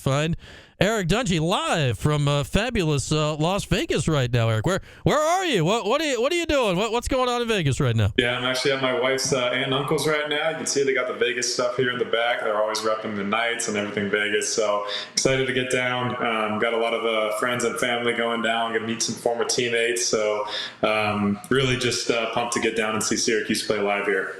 find Eric Dungey live from fabulous Las Vegas right now. Eric, where are you? What are you doing? What's going on in Vegas right now? Yeah, I'm actually at my wife's aunt and uncle's right now. You can see they got the Vegas stuff here in the back. They're always repping the Knights and everything Vegas. So excited to get down. Got a lot of friends and family going down. Going to meet some former teammates. So really just pumped to get down and see Syracuse play live here.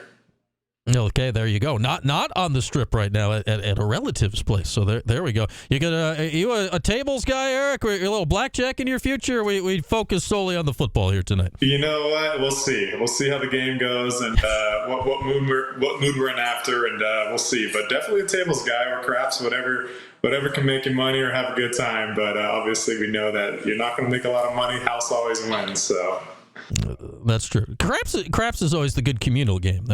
Okay, there you go. Not on the Strip right now at a relative's place. So there we go. Are you a tables guy, Eric? Or a little blackjack in your future? Or we focus solely on the football here tonight. You know what? We'll see. We'll see how the game goes and what mood we're in after, and we'll see. But definitely a tables guy or craps, whatever can make you money or have a good time. But obviously, we know that you're not going to make a lot of money. House always wins. So. That's true. Craps is always the good communal game.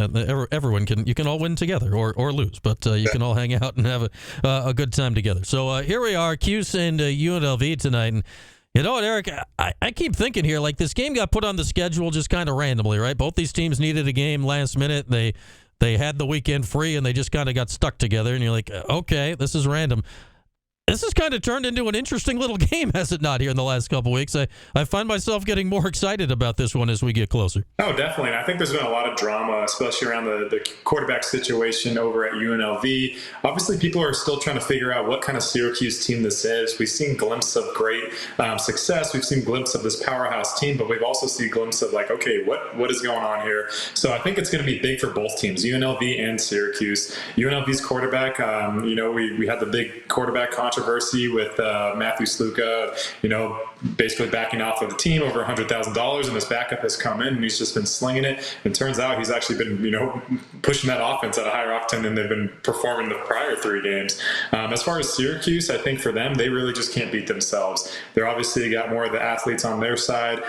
Everyone you can all win together or lose, but you can all hang out and have a good time together. So here we are, Cuse and UNLV tonight. And you know what, Eric? I keep thinking here, like this game got put on the schedule just kind of randomly, right? Both these teams needed a game last minute. They had the weekend free and they just kind of got stuck together. And you're like, okay, this is random. This has kind of turned into an interesting little game, has it not, here in the last couple of weeks? I find myself getting more excited about this one as we get closer. Oh, definitely. And I think there's been a lot of drama, especially around the quarterback situation over at UNLV. Obviously, people are still trying to figure out what kind of Syracuse team this is. We've seen glimpses of great success. We've seen glimpses of this powerhouse team, but we've also seen glimpses of like, okay, what is going on here? So I think it's going to be big for both teams, UNLV and Syracuse. UNLV's quarterback, we had the big quarterback controversy with Matthew Sluka, basically backing off of the team over $100,000, and his backup has come in and he's just been slinging it. And turns out he's actually been, pushing that offense at a higher octane than they've been performing the prior 3 games. As far as Syracuse, I think for them, they really just can't beat themselves. They're obviously got more of the athletes on their side.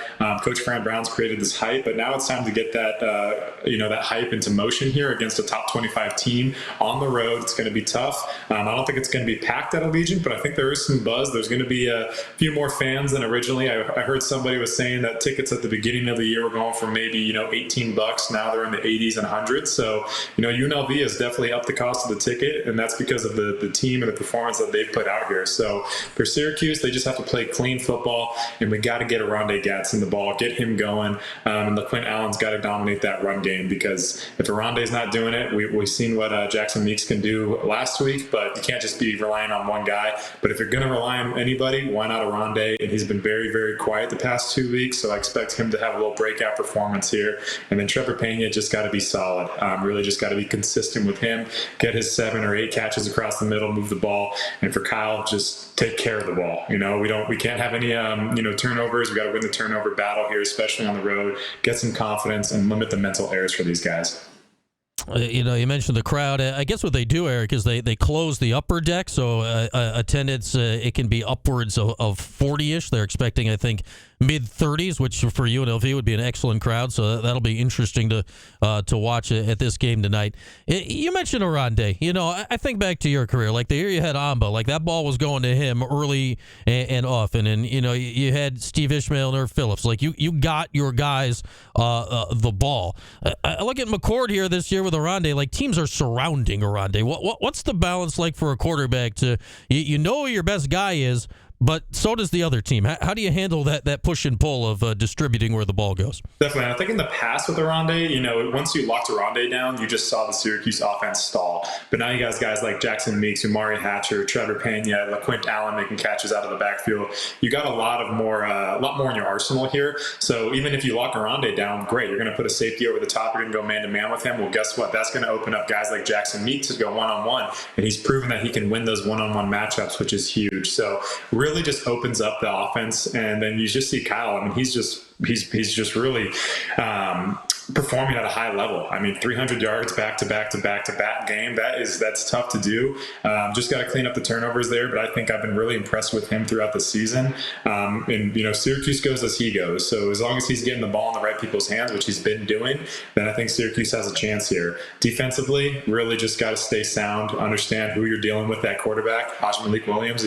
Coach Fran Brown's created this hype, but now it's time to get that, that hype into motion here against a top 25 team on the road. It's going to be tough. I don't think it's going to be packed at Allegiant, but I think there is some buzz. There's going to be a few more fans than originally. I heard somebody was saying that tickets at the beginning of the year were going for maybe, $18. Now they're in the 80s and 100s. So, UNLV has definitely upped the cost of the ticket, and that's because of the team and the performance that they've put out here. So for Syracuse, they just have to play clean football, and we got to get Arondé Gadsden the ball, get him going, and LaQuint Allen's got to dominate that run game, because if Arondé's not doing it, we've seen what Jackson Meeks can do last week, but you can't just be relying on one guy. But if you're going to rely on anybody, why not Arondé? And he's been very, very quiet the past 2 weeks, so I expect him to have a little breakout performance here. And then Trevor Pena just got to be solid. Really just got to be consistent with him, get his 7 or 8 catches across the middle, move the ball. And for Kyle, just take care of the ball. We can't have any turnovers. We got to win the turnover battle here, especially on the road. Get some confidence and limit the mental errors for these guys. You mentioned the crowd. I guess what they do, Eric, is they close the upper deck, so attendance, it can be upwards of 40-ish. They're expecting, I think, mid-30s, which for UNLV would be an excellent crowd, so that'll be interesting to watch at this game tonight. You mentioned Arondé. I think back to your career, like the year you had Amba, like that ball was going to him early and often, and you had Steve Ishmael and Irv Phillips. Like you got your guys the ball. I look at McCord here this year with Arondé. Like teams are surrounding Arondé. What's the balance like for a quarterback to who your best guy is, but so does the other team? How do you handle that push and pull of distributing where the ball goes? Definitely. I think in the past with Arondé, once you locked Arondé down, you just saw the Syracuse offense stall. But now you guys like Jackson Meeks, Umari Hatcher, Trevor Pena, LaQuint Allen making catches out of the backfield. You got a lot more in your arsenal here. So even if you lock Arondé down, great. You're going to put a safety over the top. You're going to go man-to-man with him. Well, guess what? That's going to open up guys like Jackson Meeks to go one-on-one. And he's proven that he can win those one-on-one matchups, which is huge. So really just opens up the offense, and then you just see Kyle. I mean, he's just really performing at a high level. 300 yards back to back game. That's tough to do. Just got to clean up the turnovers there, but I think I've been really impressed with him throughout the season. And Syracuse goes as he goes. So as long as he's getting the ball in the right people's hands, which he's been doing, then I think Syracuse has a chance here. Defensively, really just got to stay sound, understand who you're dealing with at quarterback. Hajj Malik Williams,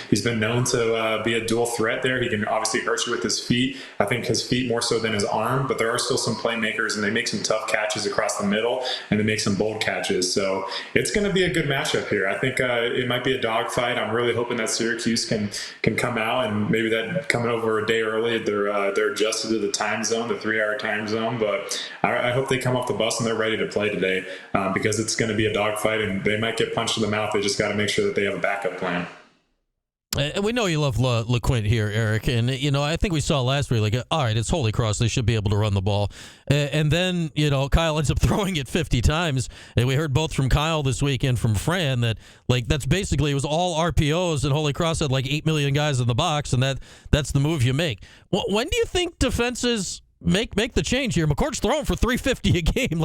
he's been known to be a dual threat there. He can obviously hurt you with his feet. I think his feet more so than his arm, but there are still some playmakers receivers, and they make some tough catches across the middle, and they make some bold catches. So it's going to be a good matchup here. I think it might be a dogfight. I'm really hoping that Syracuse can come out, and maybe that coming over a day early, they're adjusted to the time zone, the 3-hour time zone. But I hope they come off the bus and they're ready to play today, because it's going to be a dogfight, and they might get punched in the mouth. They just got to make sure that they have a backup plan. We know you love LeQuint here, Eric, and I think we saw last week, like, all right, it's Holy Cross, they should be able to run the ball, and then Kyle ends up throwing it 50 times, and we heard both from Kyle this week and from Fran that that's basically, it was all RPOs, and Holy Cross had 8 million guys in the box, and that's the move you make. When do you think defenses make the change here? McCourt's throwing for 350 a game.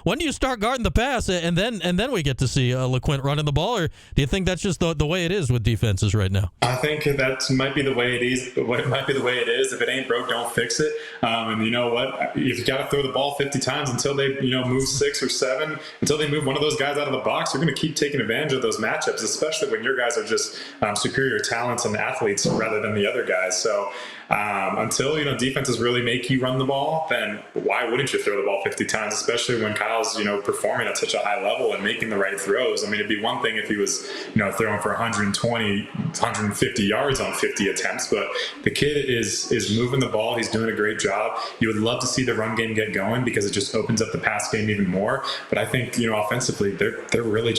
When do you start guarding the pass, and then we get to see LeQuint running the ball, or do you think that's just the way it is with defenses right now? I think that might be the way it is. It might be the way it is. If it ain't broke, don't fix it. And you know what? You've got to throw the ball 50 times until they move 6 or 7, until they move one of those guys out of the box. You're going to keep taking advantage of those matchups, especially when your guys are just superior talents and athletes rather than the other guys. So until defenses really make you run the ball, then why wouldn't you throw the ball 50 times, especially when Kyle's performing at such a high level and making the right throws? I mean, it'd be one thing if he was throwing for 120, 150 yards on 50 attempts, but the kid is moving the ball. He's doing a great job. You would love to see the run game get going because it just opens up the pass game even more. But I think offensively they're really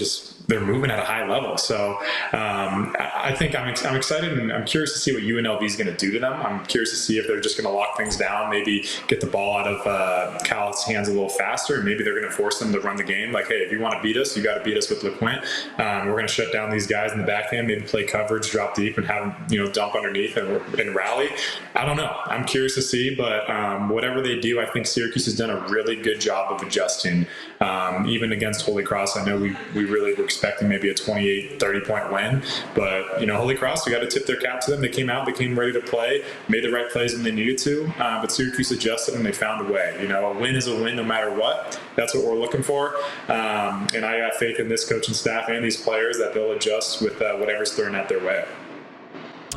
they're moving at a high level. So I think I'm excited, and I'm curious to see what UNLV is going to do to them. I'm curious to see if they're just going to lock things down, maybe get the ball out of Cal's hands a little faster, and maybe they're going to force them to run the game. Like, hey, if you want to beat us, you got to beat us with LeQuint. We're going to shut down these guys in the backhand, maybe play coverage, drop deep, and have them dump underneath and rally. I don't know. I'm curious to see, but whatever they do, I think Syracuse has done a really good job of adjusting. Even against Holy Cross, I know we really were expecting maybe a 28, 30-point win, but Holy Cross, we got to tip their cap to them. They came out, they came ready to play, made the right plays when they needed to, but Syracuse adjusted and they found a way. A win is a win no matter what. That's what we're looking for, and I got faith in this coaching staff and these players that they'll adjust with whatever's thrown at their way.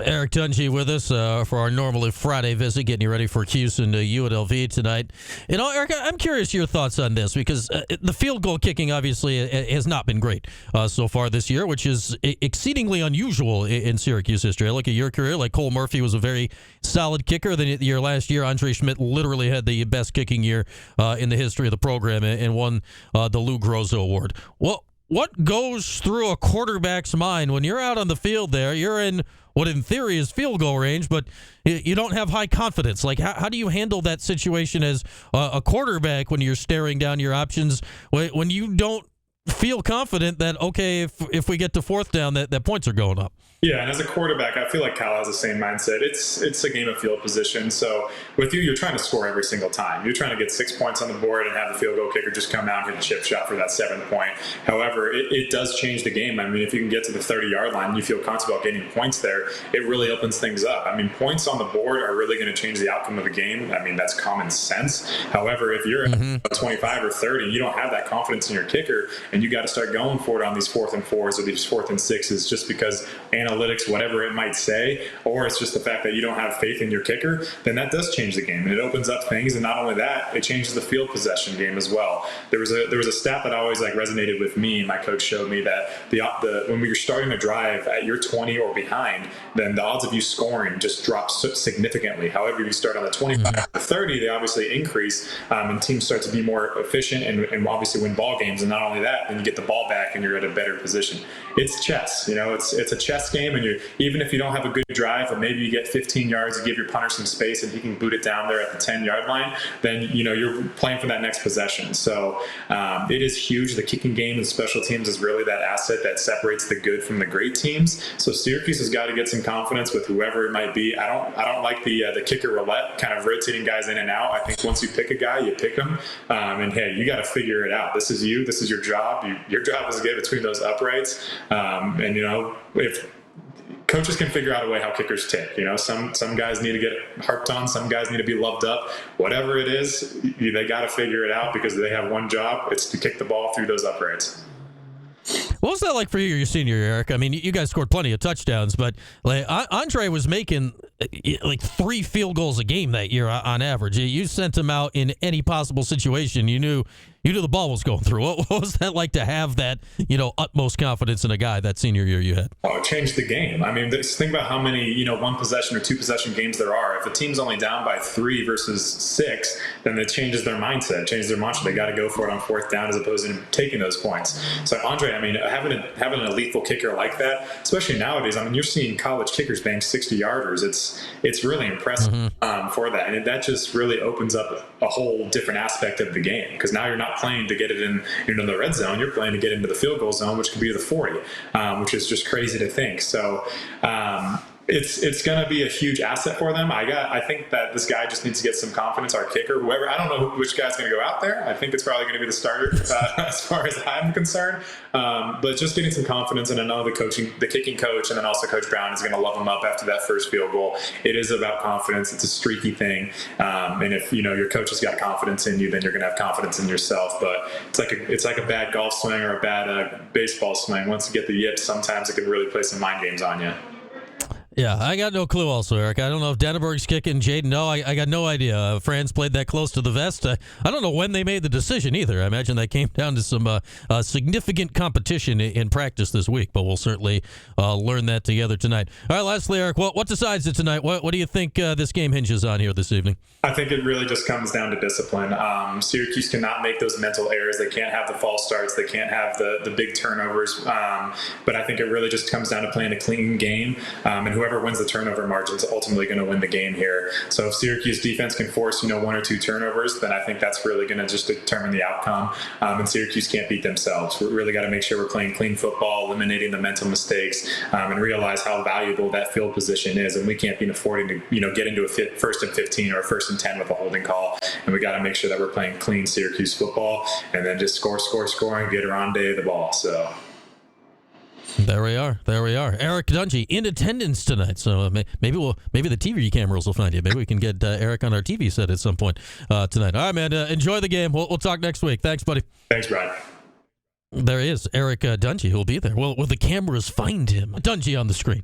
Eric Dungey with us for our normally Friday visit, getting you ready for Houston UNLV tonight. Eric, I'm curious your thoughts on this, because the field goal kicking obviously has not been great so far this year, which is exceedingly unusual in Syracuse history. I look at your career, Cole Murphy was a very solid kicker. The year last year, Andre Schmidt literally had the best kicking year in the history of the program and won the Lou Grozo Award. Well, what goes through a quarterback's mind when you're out on the field there? You're in what in theory is field goal range, but you don't have high confidence. How do you handle that situation as a quarterback when you're staring down your options, when you don't feel confident that, okay, if we get to fourth down, that points are going up? Yeah, and as a quarterback, I feel like Kyle has the same mindset. It's a game of field position. So with you're trying to score every single time. You're trying to get 6 points on the board and have the field goal kicker just come out and hit a chip shot for that 7th point. However, it does change the game. I mean, if you can get to the 30-yard line and you feel comfortable about getting points there, it really opens things up. I mean, points on the board are really going to change the outcome of a game. I mean, that's common sense. However, if you're at 25 or 30, you don't have that confidence in your kicker, and you got to start going for it on these 4th and 4s or these 4th and 6s just because analytics, whatever it might say, or it's just the fact that you don't have faith in your kicker, then that does change the game, and it opens up things. And not only that, it changes the field possession game as well. There was a stat that always resonated with me. My coach showed me that when we were starting a drive at your 20 or behind, then the odds of you scoring just drop significantly. However, if you start on the 25 or 30, they obviously increase, and teams start to be more efficient and obviously win ball games. And not only that, then you get the ball back and you're at a better position. It's chess, it's a chess game, and even if you don't have a good drive, but maybe you get 15 yards, you give your punter some space and he can boot it down there at the 10-yard line, then you're playing for that next possession. So it is huge. The kicking game and special teams is really that asset that separates the good from the great teams. So Syracuse has got to get some confidence with whoever it might be. I don't like the kicker roulette, kind of rotating guys in and out. I think once you pick a guy, you pick him, and hey, you got to figure it out. This is you. This is your job. Your job is to get between those uprights, and if coaches can figure out a way how kickers tick. Some guys need to get harped on. Some guys need to be loved up. Whatever it is, they got to figure it out because they have one job. It's to kick the ball through those uprights. What was that like for you your senior year, Eric? I mean, you guys scored plenty of touchdowns, but Andre was making like 3 field goals a game that year on average. You sent him out in any possible situation. You knew the ball was going through. What was that like to have that, utmost confidence in a guy that senior year you had? Oh, it changed the game. I mean, think about how many, 1 possession or 2 possession games there are. If a team's only down by 3 versus 6, then it changes their mindset, changes their mantra. They got to go for it on 4th down as opposed to taking those points. So Andre, I mean, having a lethal kicker like that, especially nowadays, I mean, you're seeing college kickers bang 60-yarders. It's really impressive for that. And that just really opens up a whole different aspect of the game, because now you're not playing to get it into the red zone. You're playing to get into the field goal zone, which could be the 40, which is just crazy to think. So it's going to be a huge asset for them. I think that this guy just needs to get some confidence. Our kicker, whoever, I don't know which guy's going to go out there. I think it's probably going to be the starter as far as I'm concerned. But just getting some confidence, and I know the kicking coach, and then also Coach Brown is going to love him up after that first field goal. It is about confidence. It's a streaky thing. And if your coach has got confidence in you, then you're going to have confidence in yourself. But it's like a bad golf swing or a bad baseball swing. Once you get the yips, sometimes it can really play some mind games on you. Yeah, I got no clue also, Eric. I don't know if Denneberg's kicking Jaden. No, I got no idea. Franz played that close to the vest. I don't know when they made the decision either. I imagine that came down to some significant competition in practice this week, but we'll certainly learn that together tonight. All right, lastly, Eric, what decides it tonight? What do you think this game hinges on here this evening? I think it really just comes down to discipline. Syracuse cannot make those mental errors. They can't have the false starts. They can't have the big turnovers. But I think it really just comes down to playing a clean game, and whoever wins the turnover margin is ultimately going to win the game here. So if Syracuse defense can force 1 or 2 turnovers, then I think that's really going to just determine the outcome. And Syracuse can't beat themselves. We really got to make sure we're playing clean football, eliminating the mental mistakes, and realize how valuable that field position is. And we can't be affording to get into a 1st and 15 or a 1st and 10 with a holding call. And we got to make sure that we're playing clean Syracuse football, and then just score, and get around the ball. So. There we are. Eric Dungey in attendance tonight. So maybe the TV cameras will find you. Maybe we can get Eric on our TV set at some point tonight. All right, man. Enjoy the game. We'll talk next week. Thanks, buddy. Thanks, Brian. There is Eric Dungey who'll be there. Will the cameras find him? Dungey on the screen.